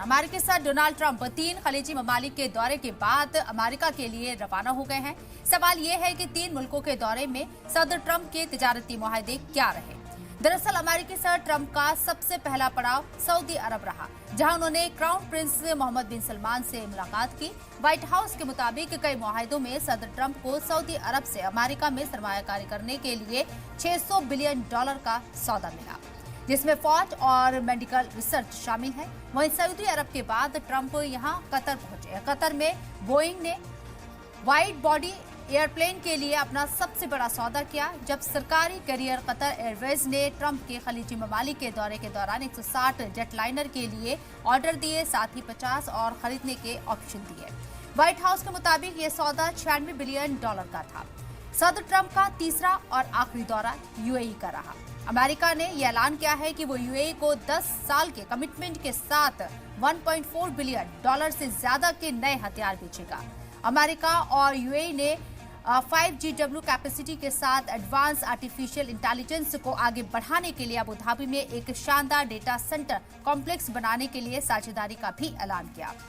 अमेरिकी सदर Donald Trump 3 खलीजी ममालिक के दौरे के बाद अमेरिका के लिए रवाना हो गए हैं। सवाल ये है कि 3 मुल्कों के दौरे में सदर ट्रंप के तिजारती मुआहदे क्या रहे। दरअसल अमेरिकी सदर ट्रंप का सबसे पहला पड़ाव सऊदी अरब रहा, जहां उन्होंने क्राउन प्रिंस मोहम्मद बिन सलमान से मुलाकात की। व्हाइट हाउस के मुताबिक कई मुआहदों में सदर ट्रंप को सऊदी अरब से अमेरिका में सरमायाकारी करने के लिए $600 बिलियन का सौदा मिला, जिसमें फौज और मेडिकल रिसर्च शामिल है। वहीं सऊदी अरब के बाद ट्रंप यहां कतर पहुंचे। कतर में बोइंग ने वाइड बॉडी एयरप्लेन के लिए अपना सबसे बड़ा सौदा किया, जब सरकारी कैरियर कतर एयरवेज ने ट्रंप के खलीजी ममालिक के दौरे के दौरान 160 जेटलाइनर के लिए ऑर्डर दिए, साथ ही 50 और खरीदने के ऑप्शन दिए। व्हाइट हाउस के मुताबिक ये सौदा $96 बिलियन का था। सदर ट्रंप का तीसरा और आखिरी दौरा यूएई का रहा। अमेरिका ने यह ऐलान किया है कि वो यूएई को 10 साल के कमिटमेंट के साथ $1.4 बिलियन से ज्यादा के नए हथियार बेचेगा। अमेरिका और यूएई ने 5GW कैपेसिटी के साथ एडवांस आर्टिफिशियल इंटेलिजेंस को आगे बढ़ाने के लिए अबू धाबी में एक शानदार डेटा सेंटर कॉम्प्लेक्स बनाने के लिए साझेदारी का भी ऐलान किया।